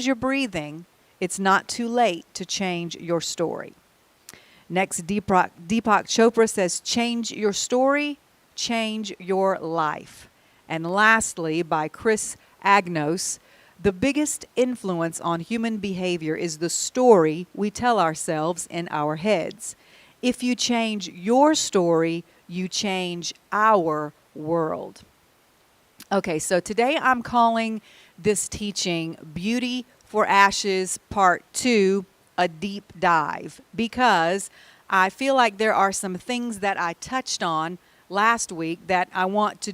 you're breathing, it's not too late to change your story. Next, Deepak Chopra says, change your story, change your life. And lastly, by Chris Agnos, the biggest influence on human behavior is the story we tell ourselves in our heads. If you change your story, you change our world. Okay, so today I'm calling this teaching Beauty for Ashes Part 2, a deep dive, because I feel like there are some things that I touched on last week that I want to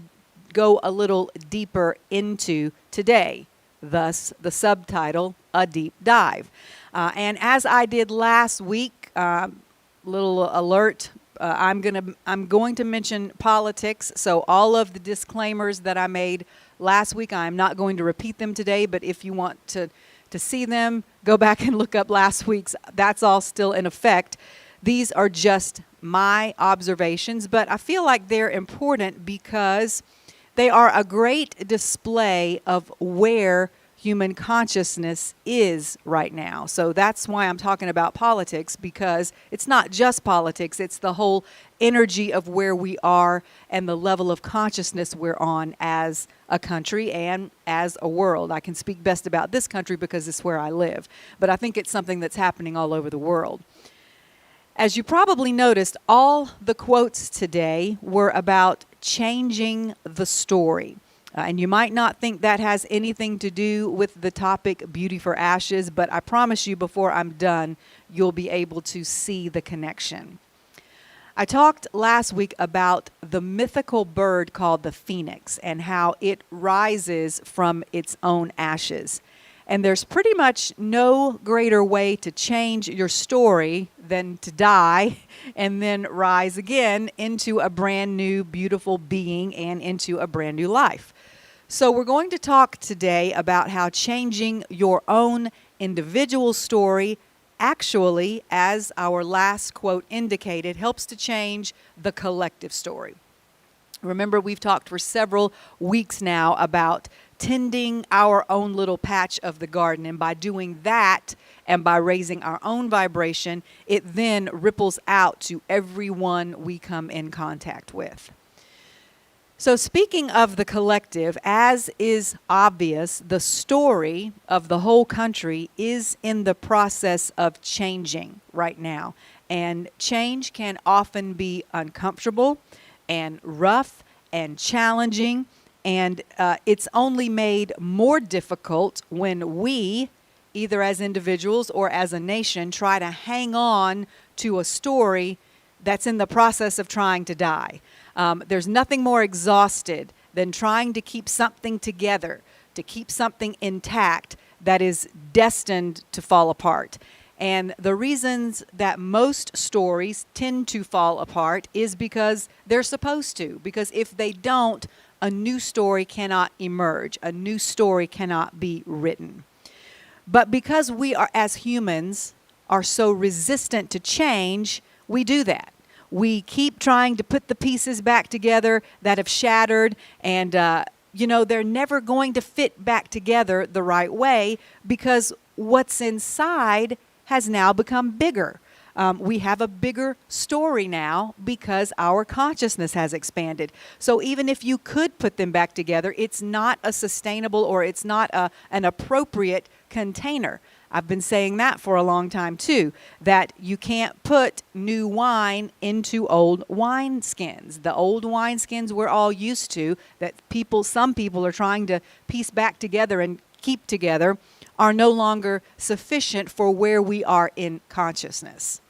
go a little deeper into today. Thus, the subtitle, A Deep Dive. And as I did last week, little alert, I'm going to mention politics, so all of the disclaimers that I made last week, I'm not going to repeat them today, but if you want to see them, go back and look up last week's. That's all still in effect. These are just my observations, but I feel like they're important because they are a great display of where human consciousness is right now. So that's why I'm talking about politics, because it's not just politics, it's the whole energy of where we are and the level of consciousness we're on as a country and as a world. I can speak best about this country because it's where I live, but I think it's something that's happening all over the world. As you probably noticed, all the quotes today were about changing the story. And you might not think that has anything to do with the topic Beauty for Ashes, but I promise you before I'm done, you'll be able to see the connection. I talked last week about the mythical bird called the phoenix and how it rises from its own ashes. And there's pretty much no greater way to change your story than to die and then rise again into a brand new, beautiful being and into a brand new life. So we're going to talk today about how changing your own individual story actually, as our last quote indicated, helps to change the collective story. Remember, we've talked for several weeks now about tending our own little patch of the garden. And by doing that and by raising our own vibration, it then ripples out to everyone we come in contact with. So speaking of the collective, as is obvious, the story of the whole country is in the process of changing right now. And change can often be uncomfortable and rough and challenging. And it's only made more difficult when we, either as individuals or as a nation, try to hang on to a story that's in the process of trying to die. There's nothing more exhausted than trying to keep something together, to keep something intact that is destined to fall apart. And the reasons that most stories tend to fall apart is because they're supposed to. Because if they don't, a new story cannot emerge. A new story cannot be written. But because we are, as humans, are so resistant to change, we do that. We keep trying to put the pieces back together that have shattered, and they're never going to fit back together the right way because what's inside has now become bigger. We have a bigger story now because our consciousness has expanded. So even if you could put them back together, it's not a sustainable or it's not an appropriate container. I've been saying that for a long time too, that you can't put new wine into old wineskins. The old wineskins we're all used to, that some people are trying to piece back together and keep together, are no longer sufficient for where we are in consciousness.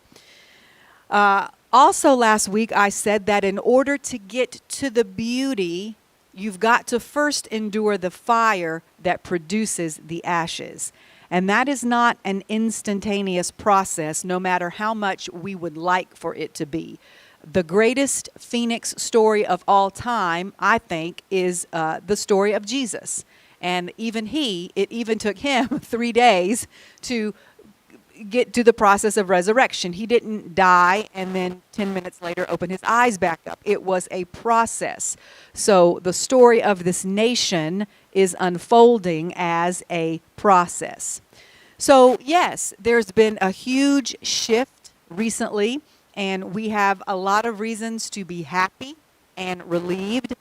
Also last week I said that in order to get to the beauty, you've got to first endure the fire that produces the ashes. And that is not an instantaneous process, no matter how much we would like for it to be. The greatest Phoenix story of all time, I think, is the story of Jesus. And it even took him 3 days to get to the process of resurrection. He didn't die and then 10 minutes later open his eyes back up. It was a process. So the story of this nation is unfolding as a process. So, yes, there's been a huge shift recently, and we have a lot of reasons to be happy and relieved,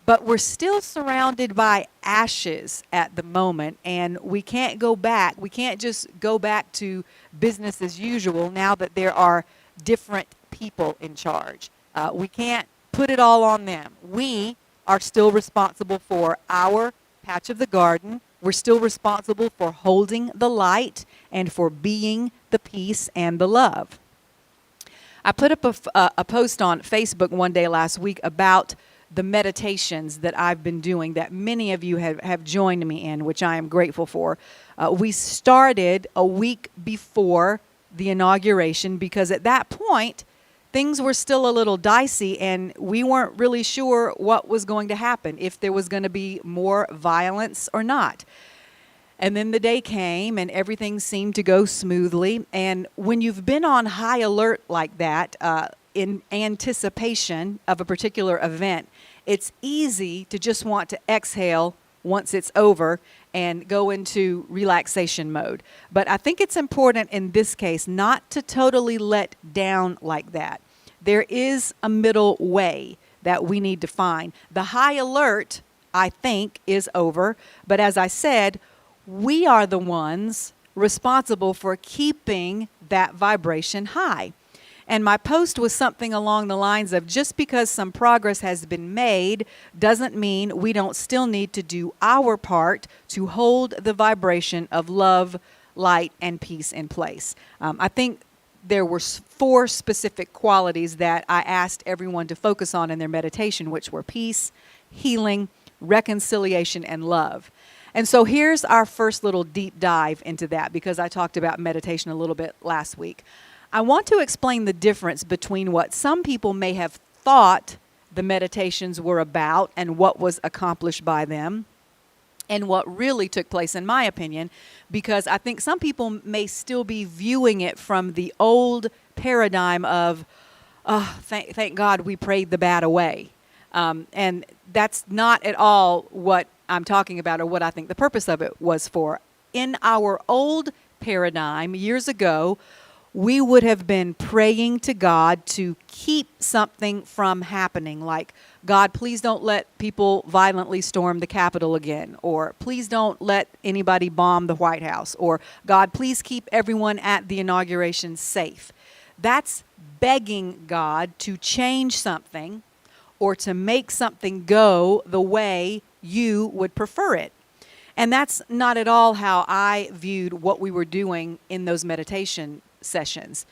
but we're still surrounded by ashes at the moment, and we can't go back. We can't just go back to business as usual now that there are different people in charge. We can't put it all on them. We are still responsible for our patch of the garden. We're still responsible for holding the light and for being the peace and the love. I put up a post on Facebook one day last week about the meditations that I've been doing that many of you have joined me in, which I am grateful for. We started a week before the inauguration because at that point, things were still a little dicey and we weren't really sure what was going to happen, if there was going to be more violence or not. And then the day came and everything seemed to go smoothly. And when you've been on high alert like that, in anticipation of a particular event, it's easy to just want to exhale once it's over and go into relaxation mode. But I think it's important in this case not to totally let down like that. There is a middle way that we need to find. The high alert, I think, is over. But as I said, we are the ones responsible for keeping that vibration high. And my post was something along the lines of, just because some progress has been made doesn't mean we don't still need to do our part to hold the vibration of love, light, and peace in place. I think there were 4 specific qualities that I asked everyone to focus on in their meditation, which were peace, healing, reconciliation, and love. And so here's our first little deep dive into that, because I talked about meditation a little bit last week. I want to explain the difference between what some people may have thought the meditations were about and what was accomplished by them, and what really took place, in my opinion, because I think some people may still be viewing it from the old paradigm of, thank God we prayed the bad away. And that's not at all what I'm talking about or what I think the purpose of it was for. In our old paradigm years ago, we would have been praying to God to keep something from happening, like, God, please don't let people violently storm the Capitol again, or please don't let anybody bomb the White House, or God, please keep everyone at the inauguration safe. That's begging God to change something or to make something go the way you would prefer it. And that's not at all how I viewed what we were doing in those meditation sessions.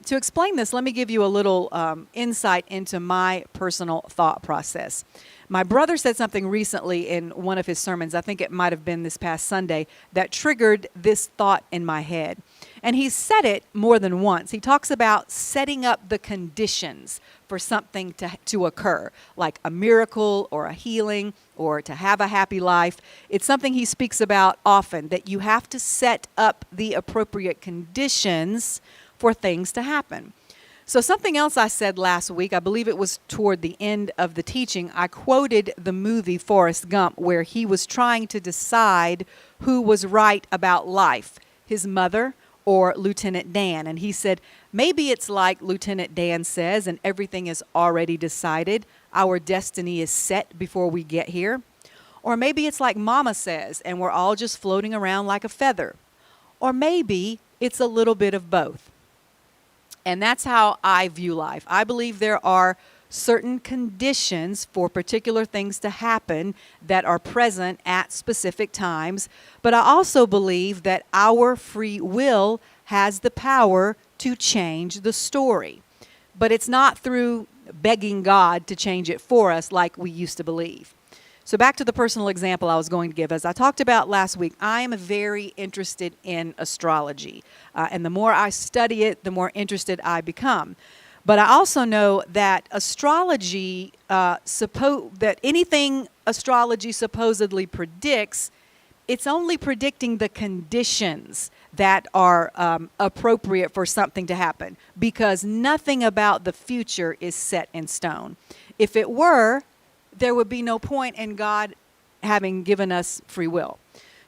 To explain this, let me give you a little insight into my personal thought process. My brother said something recently in one of his sermons, I think it might have been this past Sunday, that triggered this thought in my head. And he said it more than once. He talks about setting up the conditions for something to occur, like a miracle or a healing or to have a happy life. It's something he speaks about often, that you have to set up the appropriate conditions for things to happen. So something else I said last week, I believe it was toward the end of the teaching, I quoted the movie Forrest Gump, where he was trying to decide who was right about life, his mother or Lieutenant Dan. And he said, maybe it's like Lieutenant Dan says, and everything is already decided. Our destiny is set before we get here. Or maybe it's like Mama says, and we're all just floating around like a feather. Or maybe it's a little bit of both. And that's how I view life. I believe there are certain conditions for particular things to happen that are present at specific times. But I also believe that our free will has the power to change the story. But it's not through begging God to change it for us like we used to believe. So back to the personal example I was going to give. As I talked about last week, I am very interested in astrology. And the more I study it, the more interested I become. But I also know that astrology, that anything astrology supposedly predicts, it's only predicting the conditions that are appropriate for something to happen, because nothing about the future is set in stone. If it were, there would be no point in God having given us free will.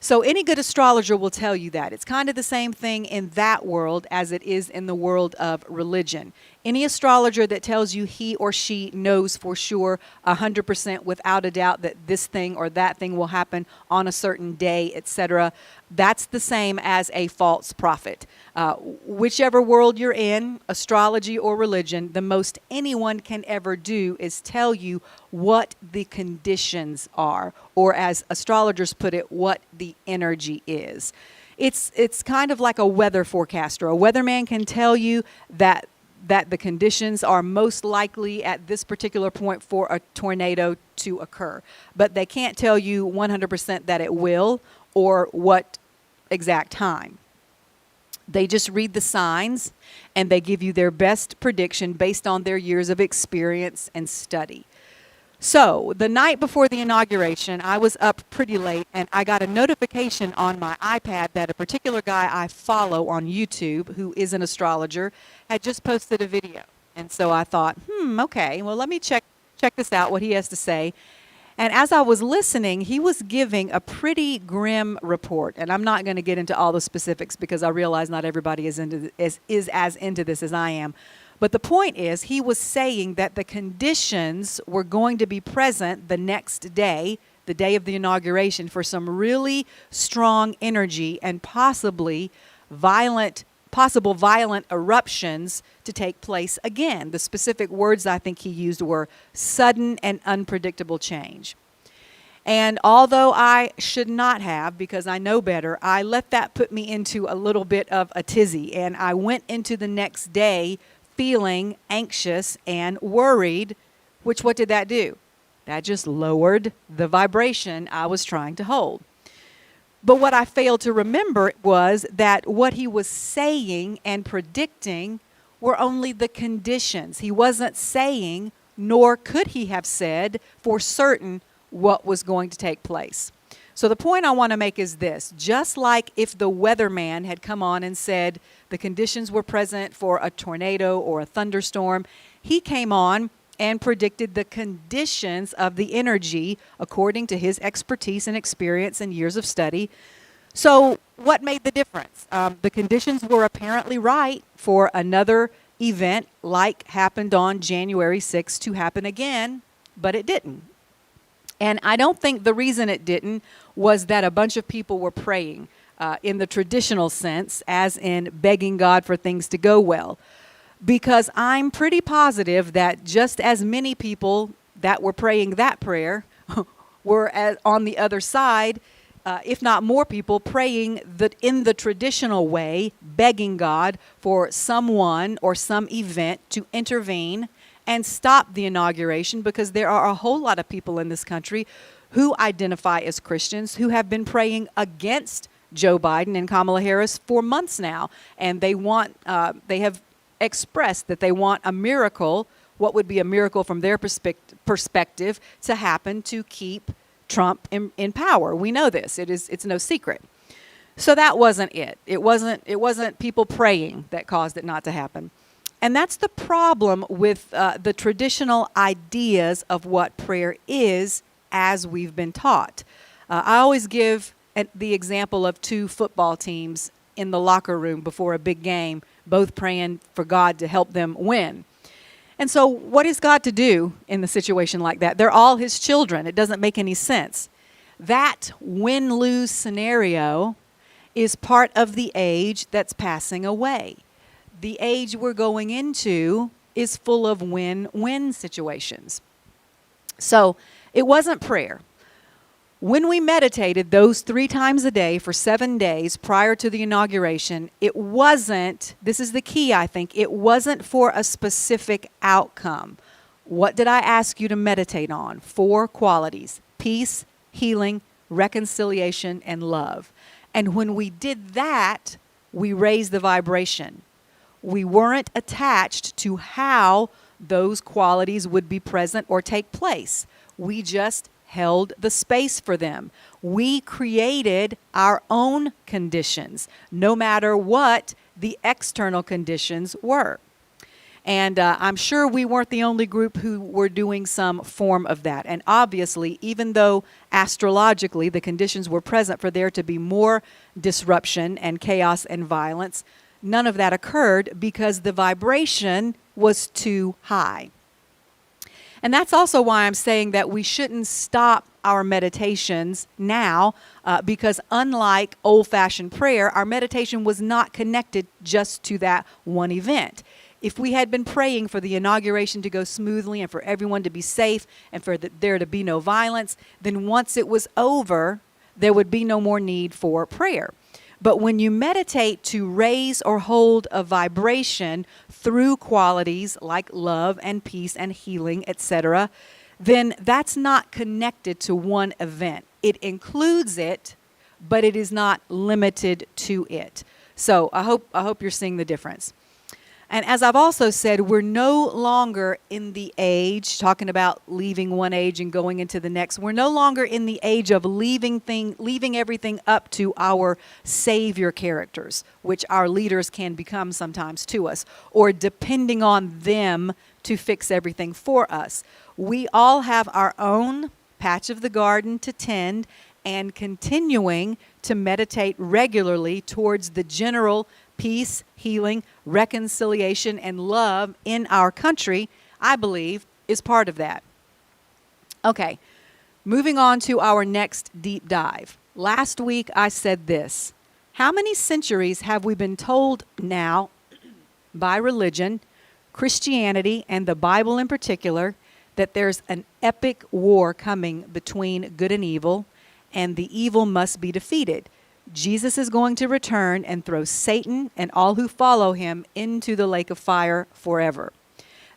So any good astrologer will tell you that. It's kind of the same thing in that world as it is in the world of religion. Any astrologer that tells you he or she knows for sure 100% without a doubt that this thing or that thing will happen on a certain day, etc., that's the same as a false prophet. Whichever world you're in, astrology or religion, the most anyone can ever do is tell you what the conditions are, or as astrologers put it, what the energy is. It's kind of like a weather forecaster. A weatherman can tell you that the conditions are most likely at this particular point for a tornado to occur. But they can't tell you 100% that it will or what exact time. They just read the signs and they give you their best prediction based on their years of experience and study. So the night before the inauguration, I was up pretty late and I got a notification on my iPad that a particular guy I follow on YouTube, who is an astrologer, had just posted a video. And so I thought, okay, well, let me check this out, what he has to say. And as I was listening, he was giving a pretty grim report. And I'm not going to get into all the specifics because I realize not everybody is as into this as I am. But the point is, he was saying that the conditions were going to be present the next day, the day of the inauguration, for some really strong energy and possible violent eruptions to take place again. The specific words I think he used were sudden and unpredictable change. And although I should not have, because I know better, I let that put me into a little bit of a tizzy. And I went into the next day feeling anxious and worried, which what did that do? That just lowered the vibration I was trying to hold. But what I failed to remember was that what he was saying and predicting were only the conditions. He wasn't saying, nor could he have said for certain what was going to take place. So the point I want to make is this: just like if the weatherman had come on and said the conditions were present for a tornado or a thunderstorm, he came on and predicted the conditions of the energy according to his expertise and experience and years of study. So what made the difference? The conditions were apparently right for another event like happened on January 6th to happen again, but it didn't. And I don't think the reason it didn't was that a bunch of people were praying in the traditional sense, as in begging God for things to go well. Because I'm pretty positive that just as many people that were praying that prayer were on the other side, if not more people, praying that in the traditional way, begging God for someone or some event to intervene and stop the inauguration, because there are a whole lot of people in this country who identify as Christians who have been praying against Joe Biden and Kamala Harris for months now. And they have expressed that they want a miracle, what would be a miracle from their perspective, to happen to keep Trump in power. We know this. It's no secret. So that wasn't it. It wasn't people praying that caused it not to happen. And that's the problem with the traditional ideas of what prayer is as we've been taught. I always give the example of two football teams in the locker room before a big game, both praying for God to help them win. And so what is God to do in the situation like that? They're all his children. It doesn't make any sense. That win-lose scenario is part of the age that's passing away. The age we're going into is full of win-win situations. So it wasn't prayer. When we meditated those 3 times a day for 7 days prior to the inauguration, it wasn't, this is the key, I think, it wasn't for a specific outcome. What did I ask you to meditate on? 4 qualities: peace, healing, reconciliation, and love. And when we did that, we raised the vibration. We weren't attached to how those qualities would be present or take place. We just held the space for them. We created our own conditions, no matter what the external conditions were. And I'm sure we weren't the only group who were doing some form of that. And obviously, even though astrologically the conditions were present for there to be more disruption and chaos and violence, none of that occurred because the vibration was too high. And that's also why I'm saying that we shouldn't stop our meditations now, because unlike old-fashioned prayer, our meditation was not connected just to that one event. If we had been praying for the inauguration to go smoothly and for everyone to be safe and for there to be no violence, then once it was over, there would be no more need for prayer. But when you meditate to raise or hold a vibration through qualities like love and peace and healing, etc., then that's not connected to one event. It includes it, but it is not limited to it. So I hope you're seeing the difference. And as I've also said, we're no longer in the age, talking about leaving one age and going into the next, we're no longer in the age of leaving everything up to our savior characters, which our leaders can become sometimes to us, or depending on them to fix everything for us. We all have our own patch of the garden to tend, and continuing to meditate regularly towards the general peace, healing, reconciliation, and love in our country, I believe, is part of that. Okay, moving on to our next deep dive. Last week I said this: how many centuries have we been told now by religion, Christianity, and the Bible in particular, that there's an epic war coming between good and evil, and the evil must be defeated? Jesus is going to return and throw Satan and all who follow him into the lake of fire forever.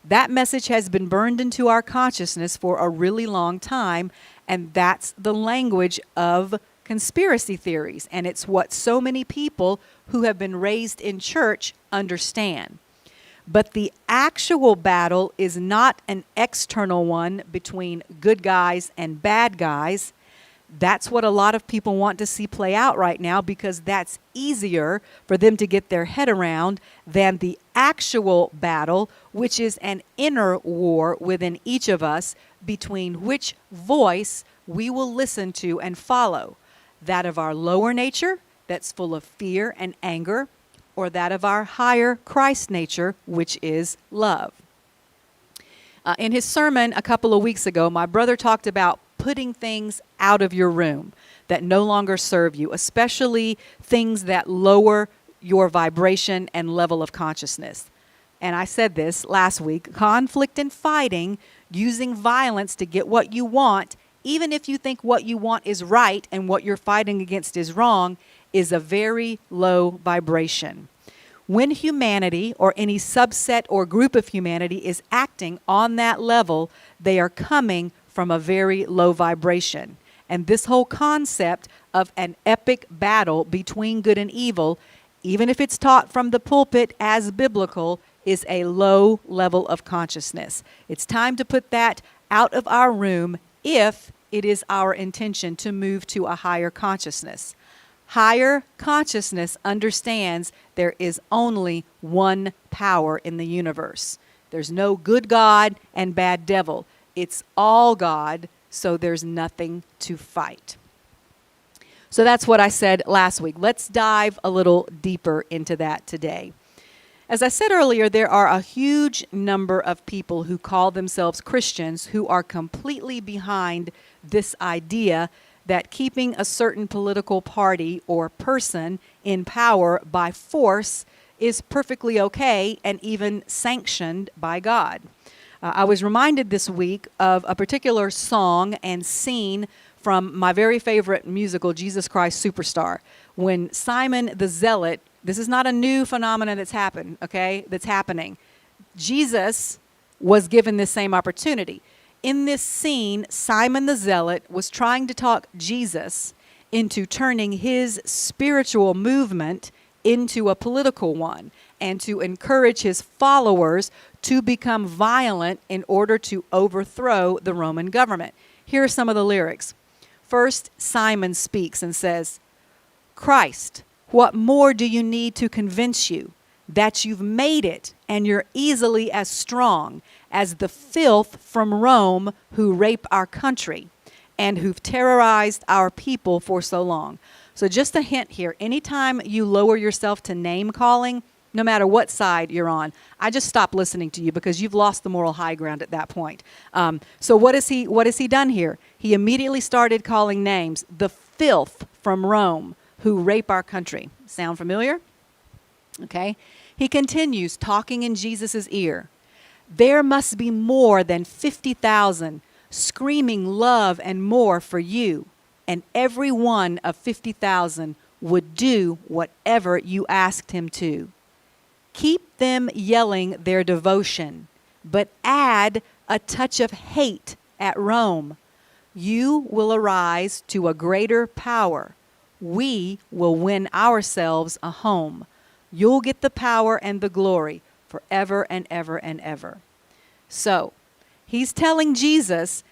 That message has been burned into our consciousness for a really long time, and that's the language of conspiracy theories, and it's what so many people who have been raised in church understand. But the actual battle is not an external one between good guys and bad guys. That's what a lot of people want to see play out right now, because that's easier for them to get their head around than the actual battle, which is an inner war within each of us between which voice we will listen to and follow, that of our lower nature that's full of fear and anger, or that of our higher Christ nature, which is love. In his sermon a couple of weeks ago, my brother talked about putting things out of your room that no longer serve you, especially things that lower your vibration and level of consciousness. And I said this last week: conflict and fighting, using violence to get what you want, even if you think what you want is right and what you're fighting against is wrong, is a very low vibration. When humanity, or any subset or group of humanity, is acting on that level, they are coming from a very low vibration. And this whole concept of an epic battle between good and evil, even if it's taught from the pulpit as biblical, is a low level of consciousness. It's time to put that out of our room if it is our intention to move to a higher consciousness. Higher consciousness understands there is only one power in the universe. There's no good God and bad devil. It's all God, so there's nothing to fight. So that's what I said last week. Let's dive a little deeper into that today. As I said earlier, there are a huge number of people who call themselves Christians who are completely behind this idea that keeping a certain political party or person in power by force is perfectly okay and even sanctioned by God. I was reminded this week of a particular song and scene from my very favorite musical, Jesus Christ Superstar, when Simon the Zealot, this is not a new phenomenon that's happened, okay, that's happening. Jesus was given this same opportunity. In this scene, Simon the Zealot was trying to talk Jesus into turning his spiritual movement into a political one, and to encourage his followers to become violent in order to overthrow the Roman government. Here are some of the lyrics. First, Simon speaks and says, "Christ, what more do you need to convince you that you've made it and you're easily as strong as the filth from Rome who rape our country and who've terrorized our people for so long. So just a hint here, anytime you lower yourself to name calling, no matter what side you're on, I just stop listening to you because you've lost the moral high ground at that point. So what has he done here? He immediately started calling names. The filth from Rome who rape our country. Sound familiar? Okay. He continues talking in Jesus' ear. There must be more than 50,000 screaming love and more for you, and every one of 50,000 would do whatever you asked him to. Keep them yelling their devotion, but add a touch of hate at Rome. You will arise to a greater power. We will win ourselves a home. You'll get the power and the glory forever and ever and ever. So, he's telling Jesus,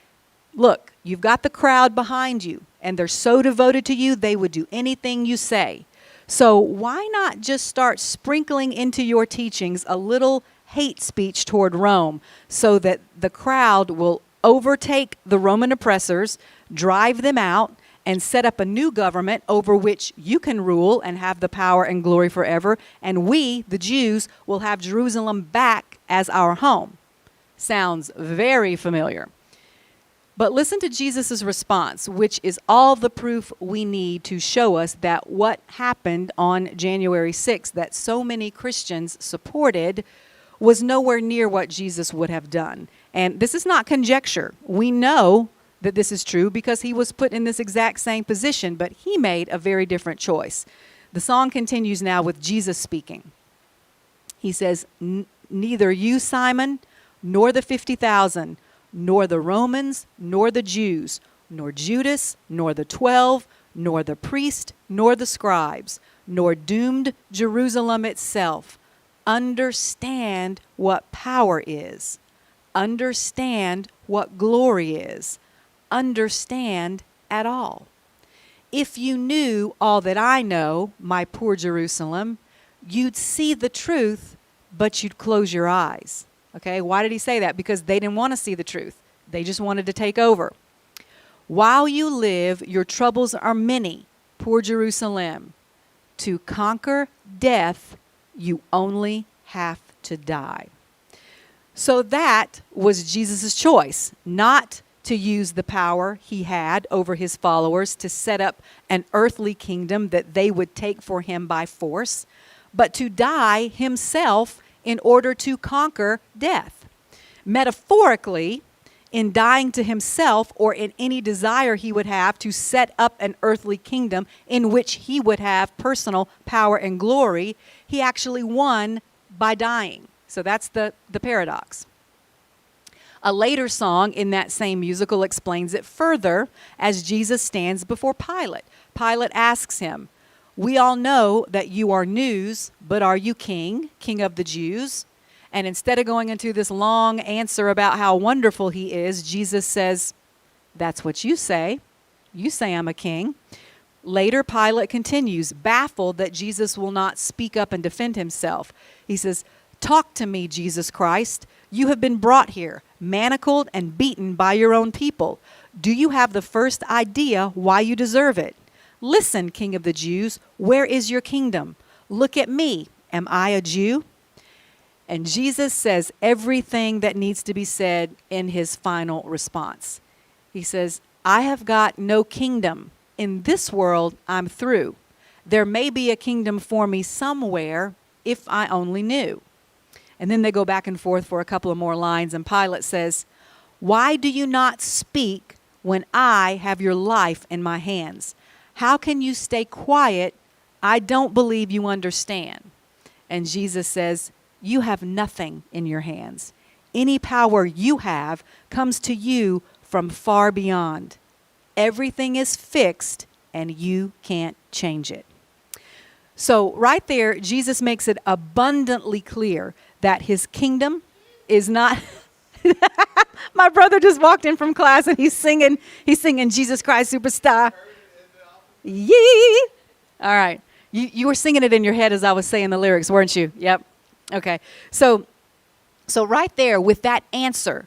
look, you've got the crowd behind you, and they're so devoted to you, they would do anything you say. So why not just start sprinkling into your teachings a little hate speech toward Rome so that the crowd will overtake the Roman oppressors, drive them out, and set up a new government over which you can rule and have the power and glory forever, and we, the Jews, will have Jerusalem back as our home. Sounds very familiar. But listen to Jesus' response, which is all the proof we need to show us that what happened on January 6th that so many Christians supported was nowhere near what Jesus would have done. And this is not conjecture. We know that this is true because he was put in this exact same position, but he made a very different choice. The song continues now with Jesus speaking. He says, neither you, Simon, nor the 50,000, nor the Romans, nor the Jews, nor Judas, nor the 12, nor the priest, nor the scribes, nor doomed Jerusalem itself, understand what power is, understand what glory is, understand at all. If you knew all that I know, my poor Jerusalem, you'd see the truth, but you'd close your eyes. Okay, why did he say that? Because they didn't want to see the truth. They just wanted to take over. While you live, your troubles are many, poor Jerusalem. To conquer death, you only have to die. So that was Jesus' choice, not to use the power he had over his followers to set up an earthly kingdom that they would take for him by force, but to die himself in order to conquer death. Metaphorically, in dying to himself or in any desire he would have to set up an earthly kingdom in which he would have personal power and glory, he actually won by dying. So that's the paradox. A later song in that same musical explains it further as Jesus stands before Pilate. Pilate asks him, we all know that you are news, but are you king, king of the Jews? And instead of going into this long answer about how wonderful he is, Jesus says, that's what you say. You say I'm a king. Later, Pilate continues, baffled that Jesus will not speak up and defend himself. He says, talk to me, Jesus Christ. You have been brought here, manacled and beaten by your own people. Do you have the first idea why you deserve it? Listen, King of the Jews, where is your kingdom? Look at me. Am I a Jew? And Jesus says everything that needs to be said in his final response. He says, I have got no kingdom. In this world, I'm through. There may be a kingdom for me somewhere if I only knew. And then they go back and forth for a couple of more lines, and Pilate says, why do you not speak when I have your life in my hands? How can you stay quiet? I don't believe you understand. And Jesus says, you have nothing in your hands. Any power you have comes to you from far beyond. Everything is fixed and you can't change it. So right there, Jesus makes it abundantly clear that his kingdom is not... My brother just walked in from class and he's singing Jesus Christ Superstar. Yee! All right. You were singing it in your head as I was saying the lyrics, weren't you? Yep. Okay, so right there with that answer,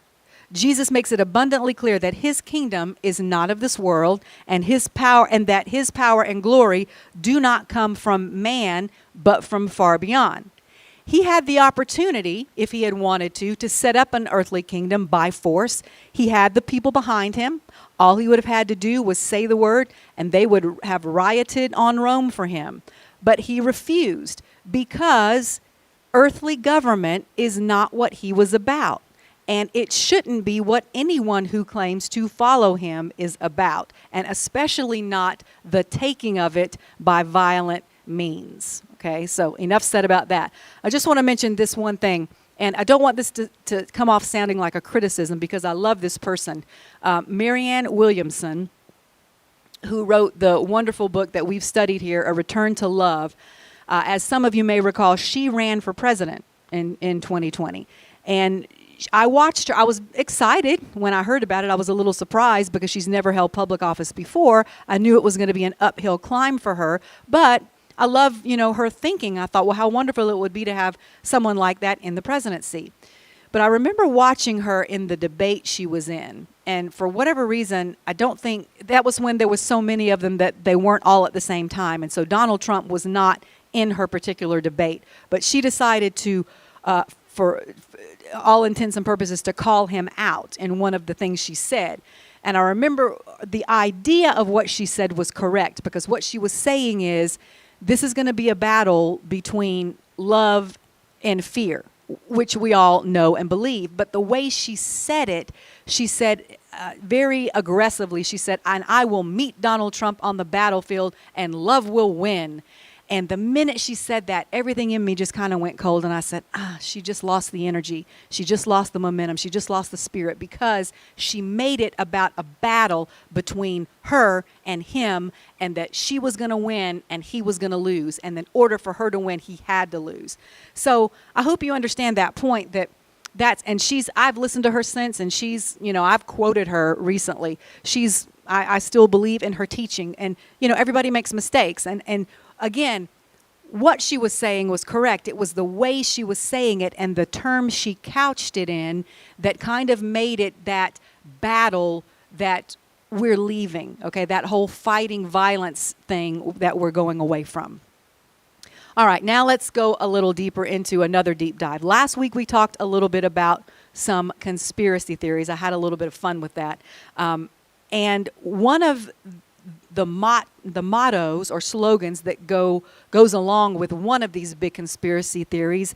Jesus makes it abundantly clear that his kingdom is not of this world, and that his power and glory do not come from man, but from far beyond. He had the opportunity, if he had wanted to set up an earthly kingdom by force. He had the people behind him. All he would have had to do was say the word, and they would have rioted on Rome for him. But he refused, because earthly government is not what he was about. And it shouldn't be what anyone who claims to follow him is about, and especially not the taking of it by violent means. Okay, so enough said about that. I just want to mention this one thing, and I don't want this to come off sounding like a criticism, because I love this person. Marianne Williamson, who wrote the wonderful book that we've studied here, A Return to Love. As some of you may recall, she ran for president in 2020. And I watched her. I was excited when I heard about it. I was a little surprised because she's never held public office before. I knew it was going to be an uphill climb for her. But I love, her thinking. I thought, well, how wonderful it would be to have someone like that in the presidency. But I remember watching her in the debate she was in. And for whatever reason, I don't think that was when there was so many of them that they weren't all at the same time. And so Donald Trump was not in her particular debate. But she decided to, for all intents and purposes, to call him out in one of the things she said. And I remember the idea of what she said was correct, because what she was saying is, this is going to be a battle between love and fear, which we all know and believe. But the way she said very aggressively, she said, and I will meet Donald Trump on the battlefield and love will win. And the minute she said that, everything in me just kind of went cold. And I said, she just lost the energy. She just lost the momentum. She just lost the spirit, because she made it about a battle between her and him, and that she was going to win and he was going to lose. And in order for her to win, he had to lose. So I hope you understand that point, I've listened to her since, and I've quoted her recently. I still believe in her teaching, and, everybody makes mistakes. And again, what she was saying was correct. It was the way she was saying it and the terms she couched it in that kind of made it that battle that we're leaving, okay? That whole fighting violence thing that we're going away from. All right, now let's go a little deeper into another deep dive. Last week we talked a little bit about some conspiracy theories. I had a little bit of fun with that. And one of the mottos or slogans that goes along with one of these big conspiracy theories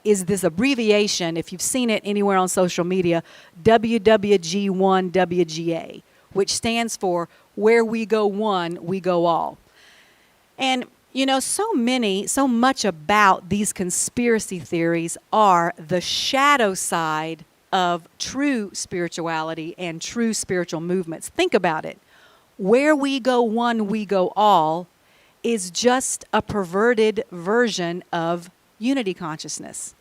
is this abbreviation, if you've seen it anywhere on social media, WWG1WGA, which stands for where we go one, we go all. And so much about these conspiracy theories are the shadow side of true spirituality and true spiritual movements. Think about it. Where we go one, we go all is just a perverted version of unity consciousness.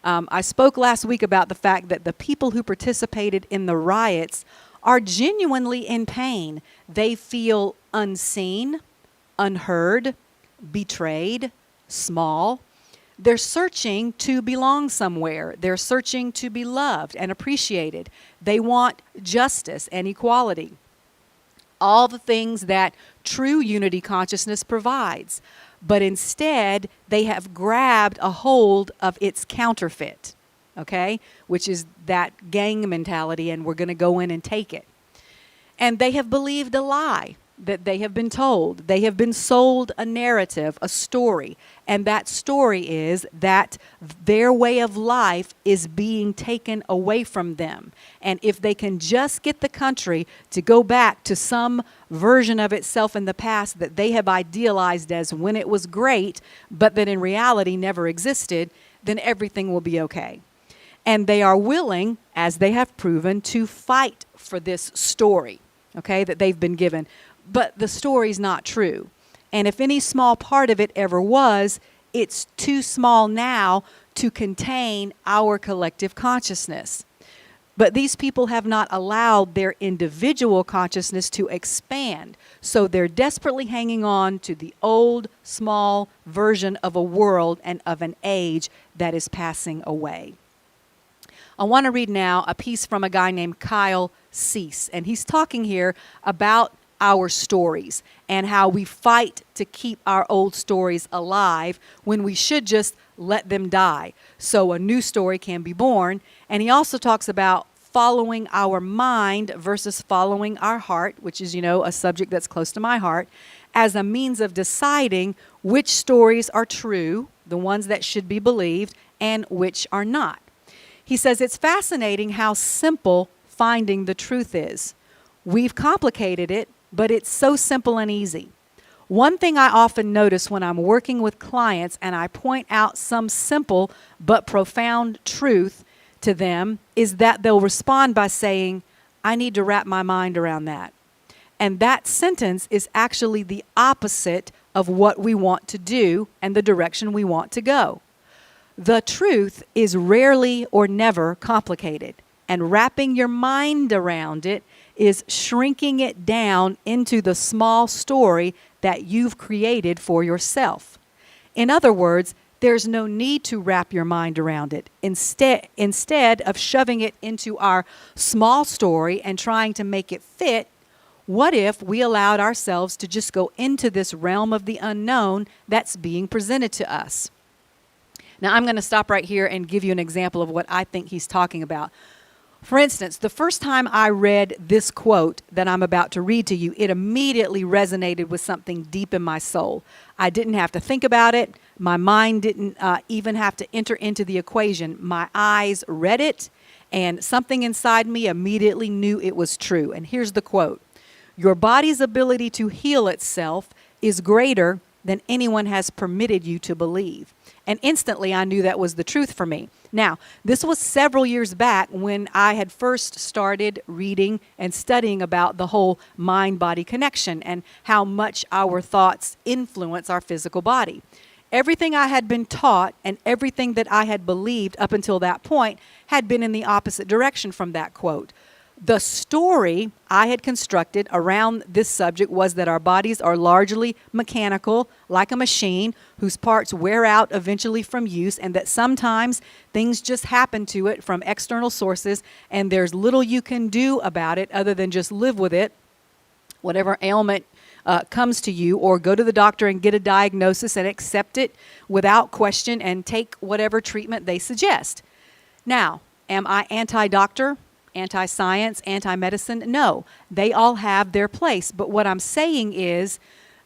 I spoke last week about the fact that the people who participated in the riots are genuinely in pain. They feel unseen, unheard, betrayed, small. They're searching to belong somewhere. They're searching to be loved and appreciated. They want justice and equality. All the things that true unity consciousness provides. But instead, they have grabbed a hold of its counterfeit, okay, which is that gang mentality, and we're going to go in and take it. And they have believed a lie that they have been told. They have been sold a narrative, a story, and that story is that their way of life is being taken away from them. And if they can just get the country to go back to some version of itself in the past that they have idealized as when it was great, but that in reality never existed, then everything will be okay. And they are willing, as they have proven, to fight for this story, okay, that they've been given. But the story's not true. And if any small part of it ever was, it's too small now to contain our collective consciousness. But these people have not allowed their individual consciousness to expand. So they're desperately hanging on to the old, small version of a world and of an age that is passing away. I want to read now a piece from a guy named Kyle Cease. And he's talking here about our stories and how we fight to keep our old stories alive when we should just let them die so a new story can be born. And he also talks about following our mind versus following our heart, which is, a subject that's close to my heart, as a means of deciding which stories are true, the ones that should be believed, and which are not. He says it's fascinating how simple finding the truth is. We've complicated it, but it's so simple and easy. One thing I often notice when I'm working with clients and I point out some simple but profound truth to them is that they'll respond by saying, I need to wrap my mind around that. And that sentence is actually the opposite of what we want to do and the direction we want to go. The truth is rarely or never complicated, and wrapping your mind around it is shrinking it down into the small story that you've created for yourself. In other words, there's no need to wrap your mind around it. Instead of shoving it into our small story and trying to make it fit, what if we allowed ourselves to just go into this realm of the unknown that's being presented to us? Now, I'm going to stop right here and give you an example of what I think he's talking about. For instance, the first time I read this quote that I'm about to read to you, it immediately resonated with something deep in my soul. I didn't have to think about it. My mind didn't even have to enter into the equation. My eyes read it, and something inside me immediately knew it was true. And here's the quote. Your body's ability to heal itself is greater than anyone has permitted you to believe. And instantly I knew that was the truth for me. Now, this was several years back when I had first started reading and studying about the whole mind-body connection and how much our thoughts influence our physical body. Everything I had been taught and everything that I had believed up until that point had been in the opposite direction from that quote. The story I had constructed around this subject was that our bodies are largely mechanical, like a machine, whose parts wear out eventually from use, and that sometimes things just happen to it from external sources, and there's little you can do about it other than just live with it, whatever ailment comes to you, or go to the doctor and get a diagnosis and accept it without question and take whatever treatment they suggest. Now, am I anti-doctor? Anti-science, anti-medicine? No, they all have their place. But what I'm saying is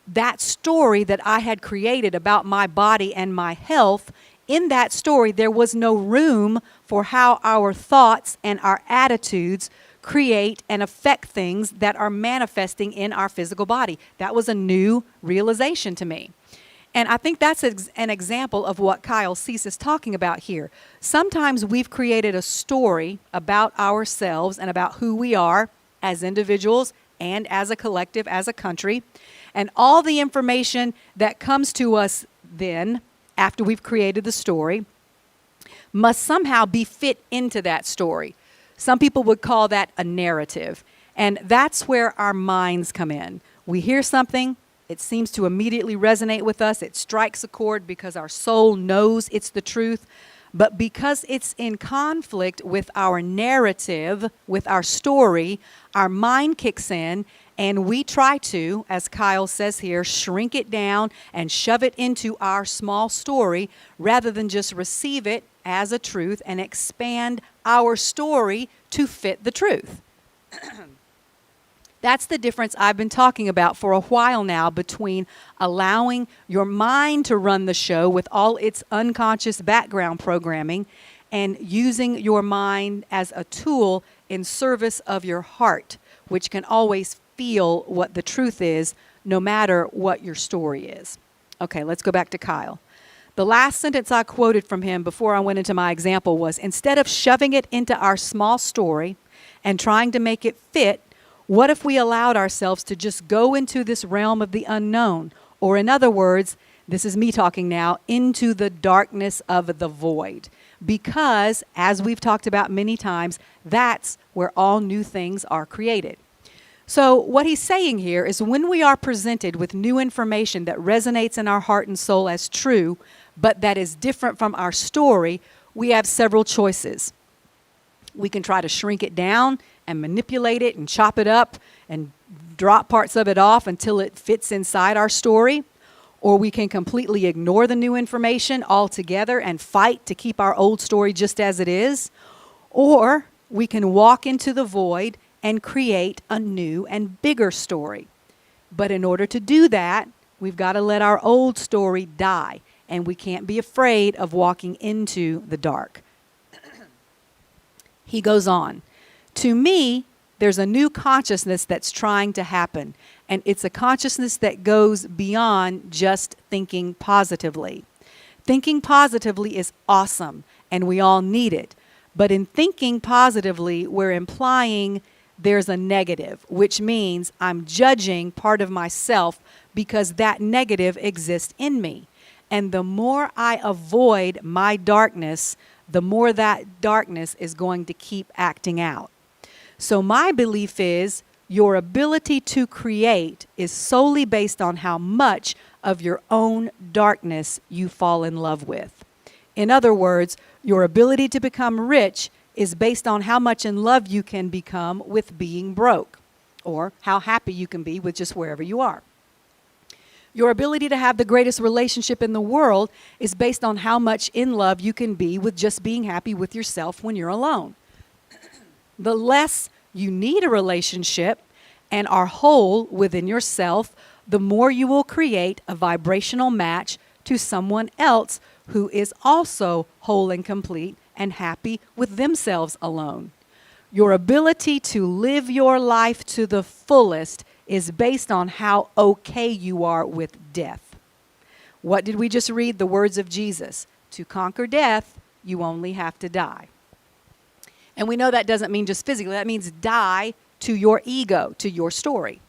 that story that I had created about my body and my health, in that story, there was no room for how our thoughts and our attitudes create and affect things that are manifesting in our physical body. That was a new realization to me. And I think that's an example of what Kyle Cease is talking about here. Sometimes we've created a story about ourselves and about who we are as individuals and as a collective, as a country. And all the information that comes to us then, after we've created the story, must somehow be fit into that story. Some people would call that a narrative. And that's where our minds come in. We hear something. It seems to immediately resonate with us. It strikes a chord because our soul knows it's the truth. But because it's in conflict with our narrative, with our story, our mind kicks in and we try to, as Kyle says here, shrink it down and shove it into our small story rather than just receive it as a truth and expand our story to fit the truth. That's the difference I've been talking about for a while now between allowing your mind to run the show with all its unconscious background programming and using your mind as a tool in service of your heart, which can always feel what the truth is no matter what your story is. Okay, let's go back to Kyle. The last sentence I quoted from him before I went into my example was, instead of shoving it into our small story and trying to make it fit, what if we allowed ourselves to just go into this realm of the unknown? Or in other words, this is me talking now, into the darkness of the void. because, as we've talked about many times, that's where all new things are created. So what he's saying here is when we are presented with new information that resonates in our heart and soul as true, but that is different from our story, we have several choices. We can try to shrink it down and manipulate it and chop it up and drop parts of it off until it fits inside our story. Or we can completely ignore the new information altogether and fight to keep our old story just as it is. Or we can walk into the void and create a new and bigger story. But in order to do that, we've got to let our old story die, and we can't be afraid of walking into the dark. He goes on, to me, there's a new consciousness that's trying to happen, and it's a consciousness that goes beyond just thinking positively. Thinking positively is awesome, and we all need it. But in thinking positively, we're implying there's a negative, which means I'm judging part of myself because that negative exists in me. And the more I avoid my darkness, the more that darkness is going to keep acting out. So my belief is your ability to create is solely based on how much of your own darkness you fall in love with. In other words, your ability to become rich is based on how much in love you can become with being broke, or how happy you can be with just wherever you are. Your ability to have the greatest relationship in the world is based on how much in love you can be with just being happy with yourself when you're alone. The less you need a relationship and are whole within yourself, the more you will create a vibrational match to someone else who is also whole and complete and happy with themselves alone. Your ability to live your life to the fullest is based on how okay you are with death. What did we just read? The words of Jesus. To conquer death, you only have to die. And we know that doesn't mean just physically. That means die to your ego, to your story.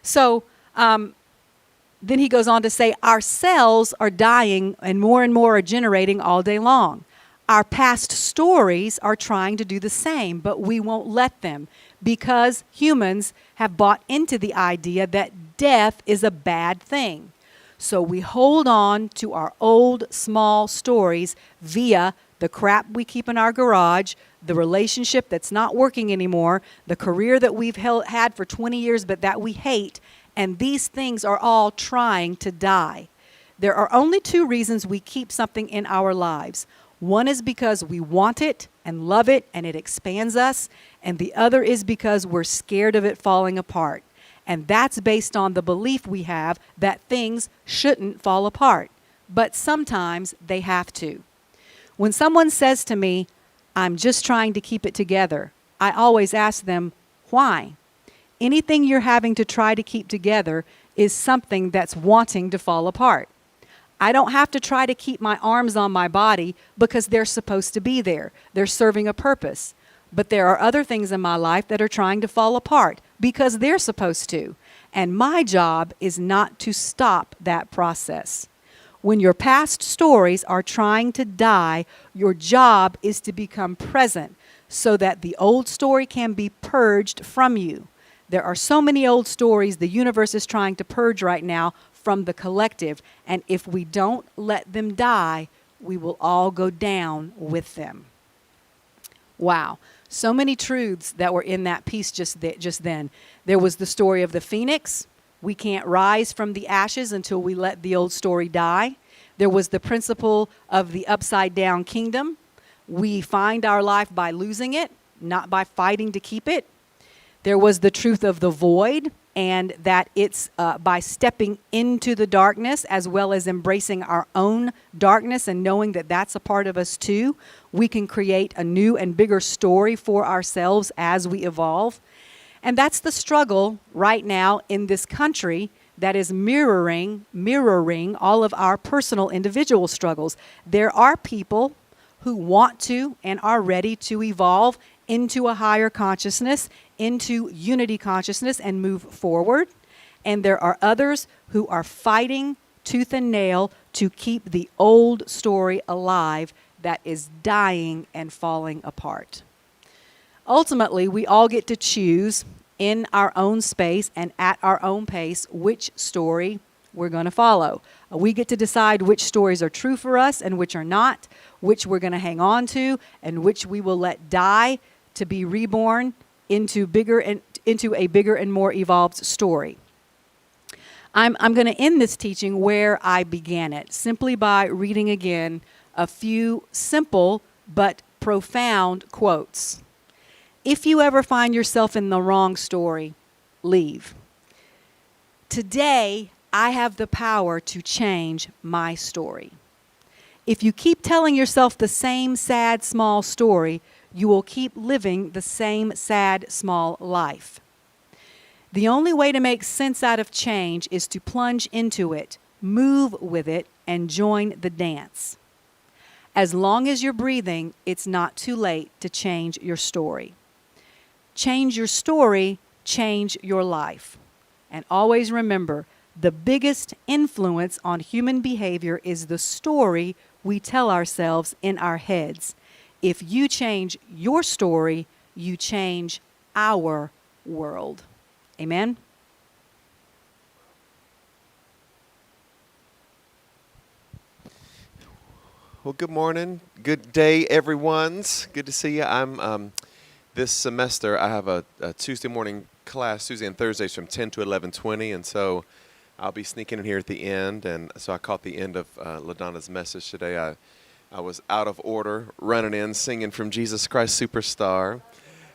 So then he goes on to say, our cells are dying and more are generating all day long. Our past stories are trying to do the same, but we won't let them because humans have bought into the idea that death is a bad thing. So we hold on to our old, small stories via the crap we keep in our garage, the relationship that's not working anymore, the career that we've had for 20 years but that we hate, and these things are all trying to die. There are only two reasons we keep something in our lives. One is because we want it and love it and it expands us, and the other is because we're scared of it falling apart. And that's based on the belief we have that things shouldn't fall apart, but sometimes they have to. When someone says to me, I'm just trying to keep it together, I always ask them, why? Anything you're having to try to keep together is something that's wanting to fall apart. I don't have to try to keep my arms on my body because they're supposed to be there. They're serving a purpose. But there are other things in my life that are trying to fall apart because they're supposed to. And my job is not to stop that process. When your past stories are trying to die, your job is to become present so that the old story can be purged from you. There are so many old stories the universe is trying to purge right now from the collective, and if we don't let them die, we will all go down with them. Wow. So many truths that were in that piece just then. There was the story of the phoenix. We can't rise from the ashes until we let the old story die. There was the principle of the upside down kingdom. We find our life by losing it, not by fighting to keep it. There was the truth of the void, and that it's by stepping into the darkness as well as embracing our own darkness and knowing that that's a part of us too, we can create a new and bigger story for ourselves as we evolve. And that's the struggle right now in this country that is mirroring all of our personal individual struggles. There are people who want to and are ready to evolve into a higher consciousness, into unity consciousness and move forward. And there are others who are fighting tooth and nail to keep the old story alive that is dying and falling apart. Ultimately, we all get to choose in our own space and at our own pace which story we're going to follow. We get to decide which stories are true for us and which are not, which we're going to hang on to, and which we will let die to be reborn into a bigger and more evolved story. I'm going to end this teaching where I began it, simply by reading again a few simple but profound quotes. If you ever find yourself in the wrong story, leave. Today, I have the power to change my story. If you keep telling yourself the same sad, small story, you will keep living the same sad, small life. The only way to make sense out of change is to plunge into it, move with it, and join the dance. As long as you're breathing, it's not too late to change your story. Change your story, change your life. And always remember, the biggest influence on human behavior is the story we tell ourselves in our heads. If you change your story, you change our world. Amen? Well, good morning. Good day, everyone's. Good to see you. I'm this semester, I have a Tuesday morning class, Tuesday and Thursdays from 10 to 11:20, and so I'll be sneaking in here at the end, and so I caught the end of LaDonna's message today. I was out of order, running in, singing from Jesus Christ Superstar,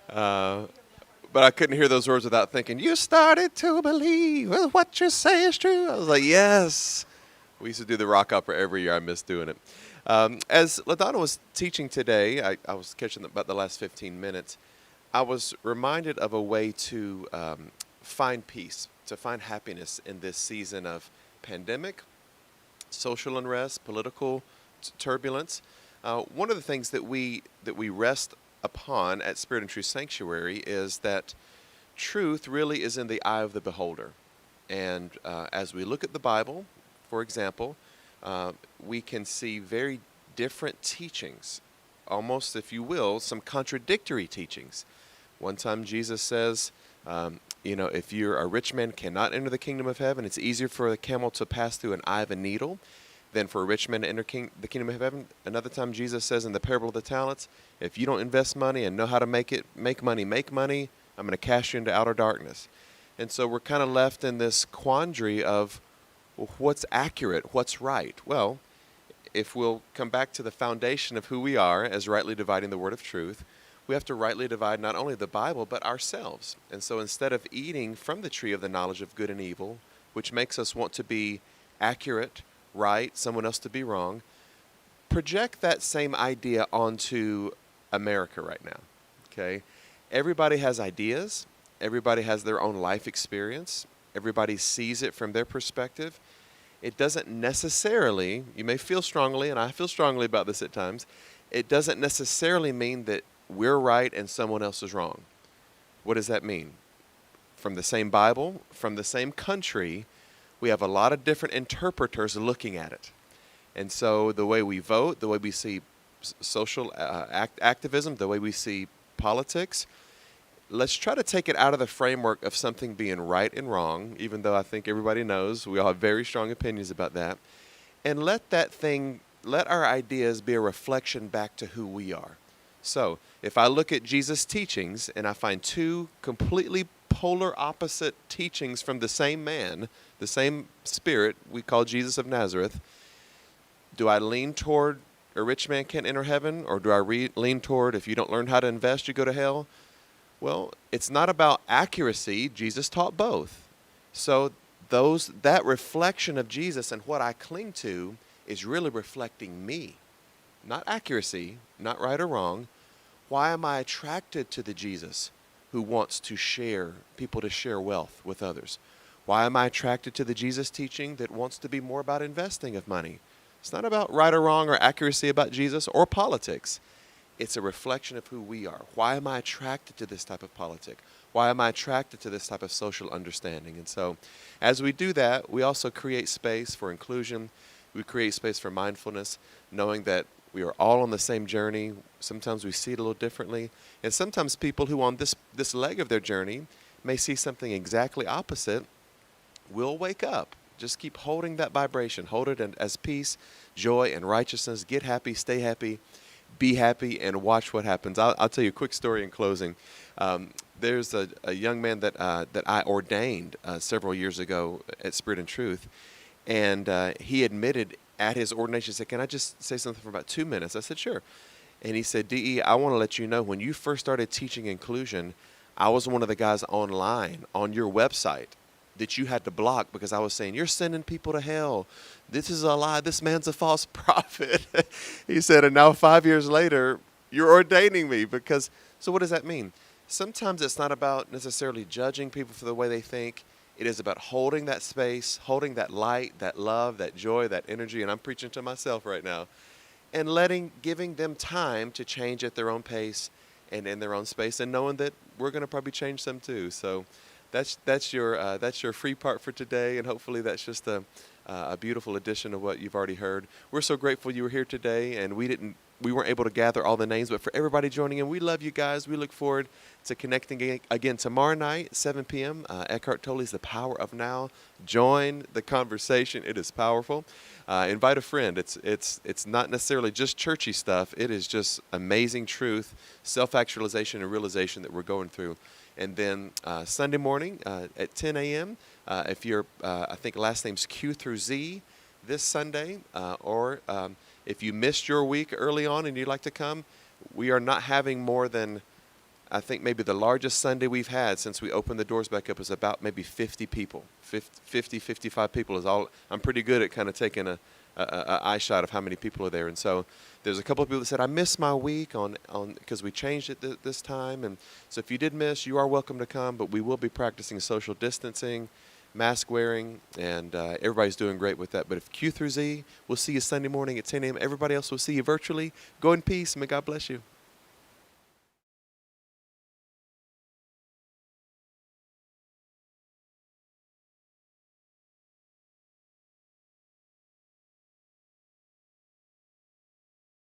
but I couldn't hear those words without thinking, you started to believe what you say is true. I was like, yes. We used to do the rock opera every year. I miss doing it. As LaDonna was teaching today, I was catching about the last 15 minutes, I was reminded of a way to find peace, to find happiness in this season of pandemic, social unrest, political turbulence. One of the things that we rest upon at Spirit and Truth Sanctuary is that truth really is in the eye of the beholder. And as we look at the Bible, for example, we can see very different teachings, almost, if you will, some contradictory teachings. One time Jesus says, if you're a rich man cannot enter the kingdom of heaven, it's easier for a camel to pass through an eye of a needle than for a rich man to enter the kingdom of heaven. Another time Jesus says in the parable of the talents, if you don't invest money and know how to make money, I'm going to cast you into outer darkness. And so we're kind of left in this quandary of, well, what's accurate, what's right? Well, if we'll come back to the foundation of who we are as rightly dividing the word of truth, we have to rightly divide not only the Bible, but ourselves. And so instead of eating from the tree of the knowledge of good and evil, which makes us want to be accurate, right, someone else to be wrong, project that same idea onto America right now, okay? Everybody has ideas. Everybody has their own life experience. Everybody sees it from their perspective. It doesn't necessarily, you may feel strongly, and I feel strongly about this at times, it doesn't necessarily mean that we're right and someone else is wrong. What does that mean? From the same Bible, from the same country, we have a lot of different interpreters looking at it. And so the way we vote, the way we see social activism, the way we see politics, let's try to take it out of the framework of something being right and wrong, even though I think everybody knows we all have very strong opinions about that, and let our ideas be a reflection back to who we are. So if I look at Jesus' teachings and I find two completely polar opposite teachings from the same man, the same spirit we call Jesus of Nazareth, do I lean toward a rich man can't enter heaven, or do I lean toward if you don't learn how to invest, you go to hell? Well, it's not about accuracy. Jesus taught both. So that reflection of Jesus and what I cling to is really reflecting me. Not accuracy, not right or wrong. Why am I attracted to the Jesus who wants to share, people to share wealth with others? Why am I attracted to the Jesus teaching that wants to be more about investing of money? It's not about right or wrong or accuracy about Jesus or politics. It's a reflection of who we are. Why am I attracted to this type of politic? Why am I attracted to this type of social understanding? And so as we do that, we also create space for inclusion. We create space for mindfulness, knowing that We are all on the same journey. Sometimes we see it a little differently. And sometimes people who on this leg of their journey may see something exactly opposite will wake up. Just keep holding that vibration. Hold it as peace, joy, and righteousness. Get happy, stay happy, be happy, and watch what happens. I'll tell you a quick story in closing. There's a young man that I ordained several years ago at Spirit and Truth, and he admitted at his ordination, he said, "Can I just say something for about 2 minutes?" I said, "Sure." And he said, "DE, I want to let you know, when you first started teaching inclusion, I was one of the guys online on your website that you had to block because I was saying, you're sending people to hell. This is a lie. This man's a false prophet." He said, "And now 5 years later, you're ordaining me because," so what does that mean? Sometimes it's not about necessarily judging people for the way they think. It is about holding that space, holding that light, that love, that joy, that energy. And I'm preaching to myself right now. And giving them time to change at their own pace and in their own space, and knowing that we're going to probably change some too. So that's your free part for today, and hopefully that's just a beautiful addition of what you've already heard. We're so grateful you were here today, and we weren't able to gather all the names, but for everybody joining in, we love you guys. We look forward to connecting again tomorrow night, 7 p.m. Eckhart Tolle's The Power of Now. Join the conversation. It is powerful. Invite a friend. It's not necessarily just churchy stuff. It is just amazing truth, self-actualization, and realization that we're going through. And then Sunday morning at 10 a.m., if you're, I think last name's Q through Z this Sunday, or if you missed your week early on and you'd like to come, we are not having more than, I think maybe the largest Sunday we've had since we opened the doors back up is about maybe 50 people. 55 people is all. I'm pretty good at kind of taking a eye shot of how many people are there. And so there's a couple of people that said, "I missed my week on because we changed it this time." And so if you did miss, you are welcome to come, but we will be practicing social distancing, mask wearing, and everybody's doing great with that. But if Q through Z, we'll see you Sunday morning at 10 a.m. Everybody else will see you virtually. Go in peace. May God bless you.